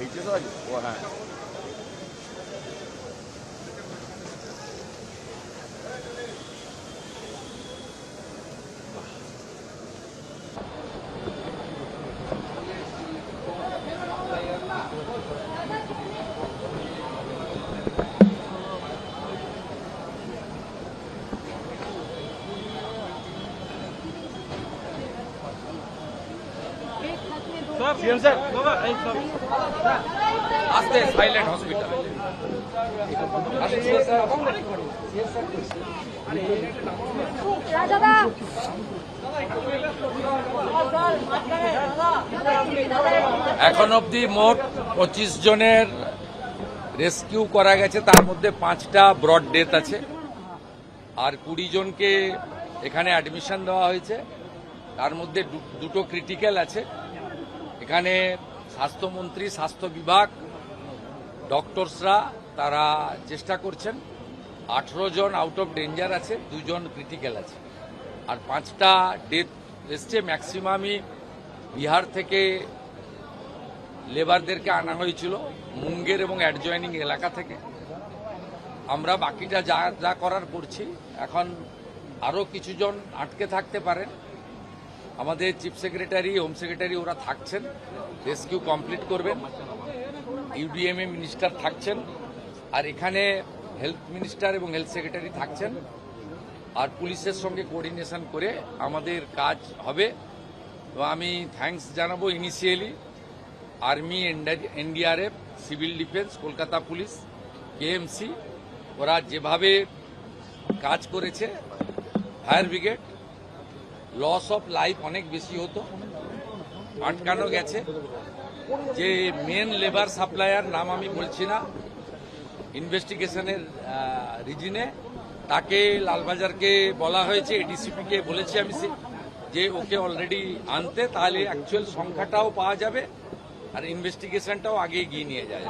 HS আছে ও হ্যাঁ। আস্তে সাইলেন্ট হসপিটাল এখন অবধি মোট 25 জনের রেস্কিউ করা গেছে, তার মধ্যে 5টা ব্রড ডেথ আছে আর 20 জনকে এখানে অ্যাডমিশন দেওয়া হয়েছে, তার মধ্যে 2টো ক্রিটিক্যাল আছে। এখানে স্বাস্থ্যমন্ত্রী, স্বাস্থ্য বিভাগ, ডক্টরসরা তারা চেষ্টা করছেন। 18 জন আউট অফ ডেঞ্জার আছে, 2 জন ক্রিটিক্যাল আছে আর 5টা ডেথ এসছে। ম্যাক্সিমামই বিহার থেকে লেবারদেরকে আনা হয়েছিল, মুঙ্গের এবং অ্যাডজয়নিং এলাকা থেকে। আমরা বাকিটা যা যা করার করছি। এখন আরও কিছু জন আটকে থাকতে পারেন, আমাদের চিফ সেক্রেটারি, হোম সেক্রেটারি ওরা থাকছেন, রেস্কিউ কমপ্লিট করবেন। ইউডিএমএ মিনিস্টার থাকছেন আর এখানে হেলথ মিনিস্টার এবং হেলথ সেক্রেটারি থাকছেন আর পুলিশের সঙ্গে কোঅর্ডিনেশন করে আমাদের কাজ হবে। তো আমি থ্যাঙ্কস জানাবো initially army, NDRF, civil defence, Kolkata police, KMC, ওরা যেভাবে কাজ করেছে। Fire brigade, loss of life অনেক বেশি হতো, আটকানো গেছে। যে মেন লেবার সাপ্লায়ার, নাম আমি বলছি না, ইনভেস্টিগেশনের রিজনে তাকে লালবাজারকে বলা হয়েছে, এডিসিপিকে বলেছি আমি যে ওকে অলরেডি আনতে, তাহলে অ্যাকচুয়াল সংখ্যাটাও পাওয়া যাবে আর ইনভেস্টিগেশনটাও আগে এগিয়ে নিয়ে যায়।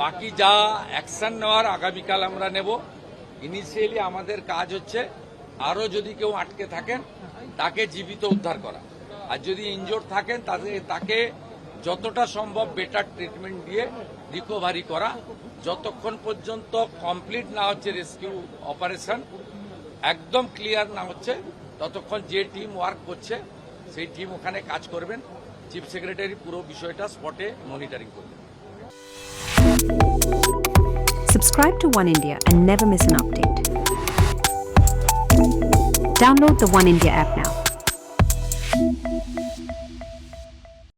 বাকি যা অ্যাকশন নেওয়ার আগামীকাল আমরা নেব। ইনিশিয়ালি আমাদের কাজ হচ্ছে আরও যদি কেউ আটকে থাকেন তাকে জীবিত উদ্ধার করা, আর যদি ইনজোর্ড থাকেন তাকে যতটা সম্ভব বেটার ট্রিটমেন্ট দিয়ে রিকভারি করা। যতক্ষণ পর্যন্ত কমপ্লিট না হচ্ছে রেস্কিউ অপারেশন, একদম ক্লিয়ার না হচ্ছে, ততক্ষণ যে টিম ওয়ার্ক করছে সেই টিম ওখানে কাজ করবেন। চিফ সেক্রেটারি পুরো বিষয়টা স্পটে মনিটরিং করবেন। Subscribe to One India and never miss an update. Download the One India app now.